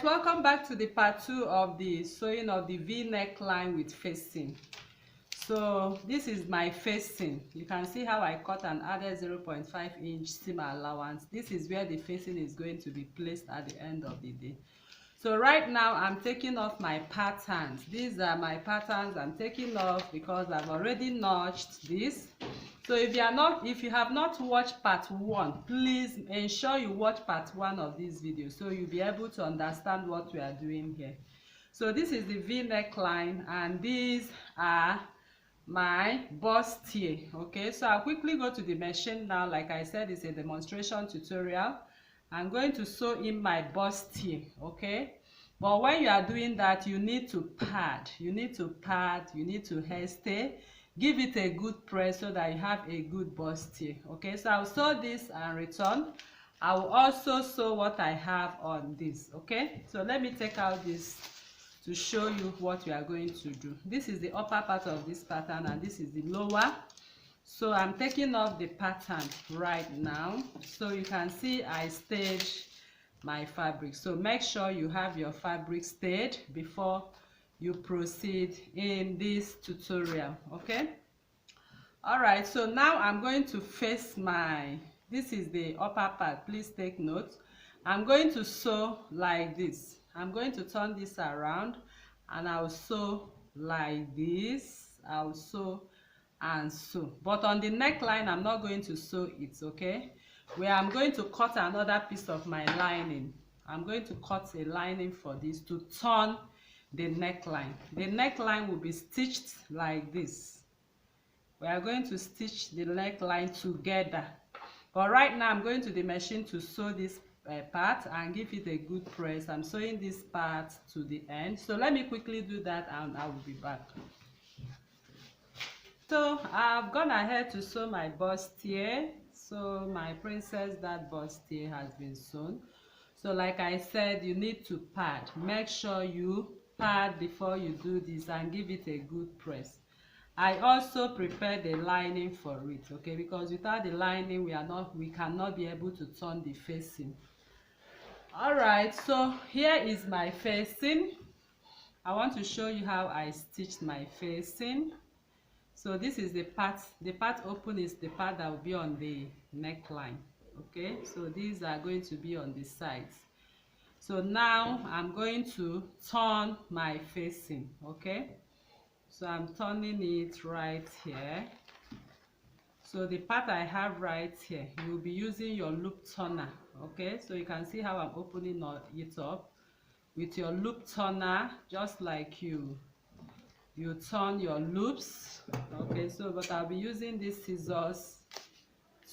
right, welcome back to the part 2 of the sewing of the V neckline with facing. So this is my facing. You can see how I cut and added 0.5 inch seam allowance. This is where the facing is going to be placed at the end of the day. So right now I'm taking off my patterns. These are my patterns I'm taking off because I've already notched this. So if you have not watched part 1, please ensure you watch part 1 of this video so you'll be able to understand what we are doing here. So this is the V neckline and these are my bustier. Okay, so I'll quickly go to the machine now. Like I said, it's a demonstration tutorial. I'm going to sew in my bustier. Okay, but when you are doing that, you need to pad, you need to hairstay. Give it a good press so that you have a good bustier. Okay, so I'll sew this and return. I will also sew what I have on this. Okay, so let me take out this to show you what we are going to do. This is the upper part of this pattern and this is the lower. So I'm taking off the pattern right now. So you can see I staged my fabric. So make sure you have your fabric stayed before you proceed in this tutorial. Okay, all right, so now I'm going to face this is the upper part. Please take note. I'm going to sew like this. I'm going to turn this around and I'll sew like this. I'll sew and sew, but on the neckline I'm not going to sew it. Okay, where I'm going to cut another piece of my lining. I'm going to cut a lining for this to turn the neckline. The neckline will be stitched like this. We are going to stitch the neckline together, but right now I'm going to the machine to sew this part and give it a good press. I'm sewing this part to the end, so let me quickly do that and I will be back. So I've gone ahead to sew my bustier. So my princess dart bustier has been sewn. So like I said, you need to pad. Make sure you pad before you do this and give it a good press. I also prepared the lining for it, okay, because without the lining we cannot be able to turn the facing. All right, so here is my facing. I want to show you how I stitched my facing. So this is the part open is the part that will be on the neckline. Okay, so these are going to be on the sides. So now I'm going to turn my facing. Okay, so I'm turning it right here. So the part I have right here, you'll be using your loop turner. Okay, so you can see how I'm opening it up with your loop turner, just like you turn your loops. Okay, so but I'll be using these scissors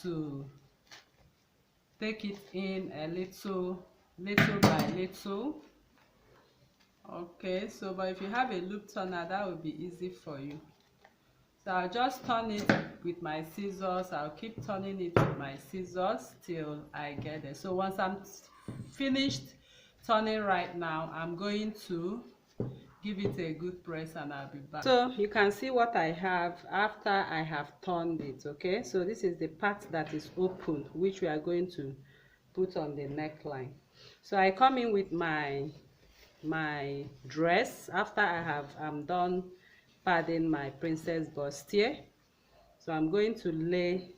to take it in a little by little. Okay, so but if you have a loop turner, that will be easy for you. So I'll just turn it with my scissors. I'll keep turning it with my scissors till I get it. So once I'm finished turning right now, I'm going to give it a good press and I'll be back. So you can see what I have after I have turned it. Okay, so this is the part that is open, which we are going to put on the neckline. So I come in with my dress after I'm done padding my princess bustier. So I'm going to lay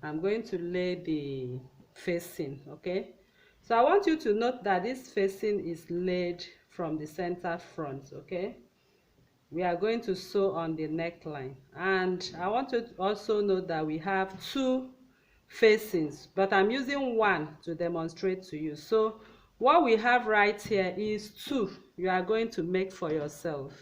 the facing. Okay, so I want you to note that this facing is laid from the center front. Okay, we are going to sew on the neckline, and I want you to also note that we have 2 facings, but I'm using one to demonstrate to you. So what we have right here is 2 you are going to make for yourself.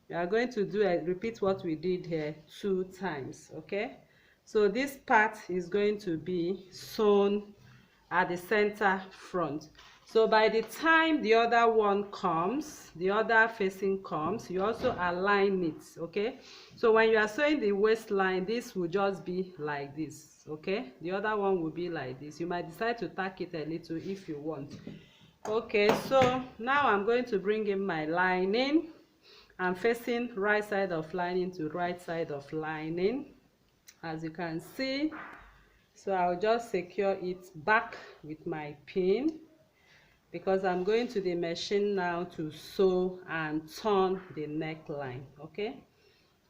You are going to repeat what we did here 2 times. Okay, so this part is going to be sewn at the center front. So by the time the other one comes, the other facing comes, you also align it. Okay, so when you are sewing the waistline, this will just be like this. Okay, the other one will be like this. You might decide to tack it a little if you want. Okay, so now I'm going to bring in my lining. I'm facing right side of lining to right side of lining, as you can see. So I'll just secure it back with my pin. because I'm going to the machine now to sew and turn the neckline. Okay,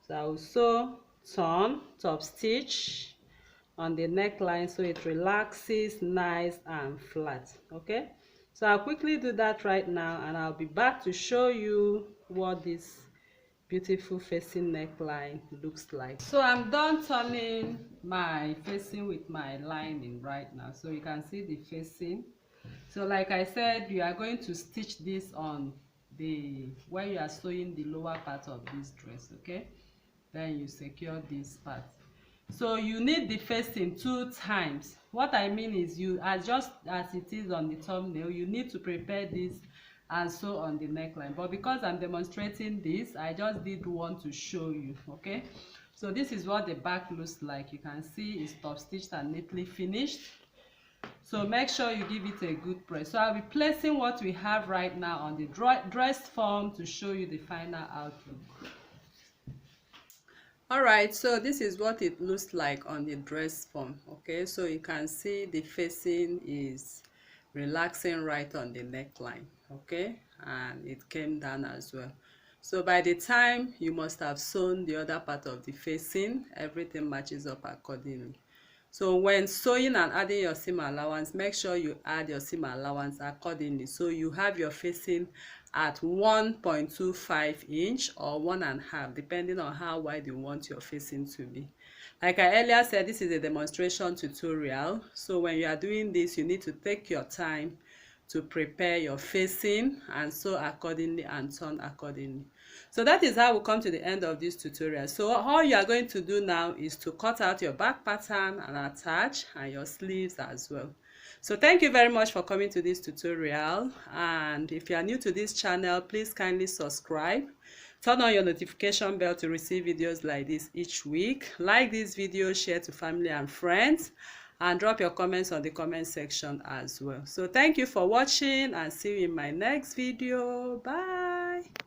so I will sew, turn, top stitch on the neckline so it relaxes nice and flat. Okay, so I'll quickly do that right now, and I'll be back to show you what this beautiful facing neckline looks like. So I'm done turning my facing with my lining right now, so you can see the facing. So like I said, you are going to stitch this on the where you are sewing the lower part of this dress. Okay, then you secure this part. So you need the facing 2 times. What I mean is, you adjust as it is on the thumbnail, you need to prepare this and sew on the neckline, but because I'm demonstrating this, I just did one to show you. Okay, so this is what the back looks like. You can see it's top stitched and neatly finished. So make sure you give it a good press. So I'll be placing what we have right now on the dress form to show you the final outlook. Alright, so this is what it looks like on the dress form. Okay, so you can see the facing is relaxing right on the neckline. Okay, and it came down as well. So by the time you must have sewn the other part of the facing, everything matches up accordingly. So when sewing and adding your seam allowance, make sure you add your seam allowance accordingly. So you have your facing at 1.25 inch or 1.5, depending on how wide you want your facing to be. Like I earlier said, this is a demonstration tutorial. So when you are doing this, you need to take your time to prepare your facing and sew accordingly and turn accordingly. So that is how we come to the end of this tutorial. So all you are going to do now is to cut out your back pattern and attach, and your sleeves as well. So thank you very much for coming to this tutorial, and if you are new to this channel, please kindly subscribe, turn on your notification bell to receive videos like this each week. Like this video, share to family and friends, and drop your comments on the comment section as well. So thank you for watching, and see you in my next video. Bye.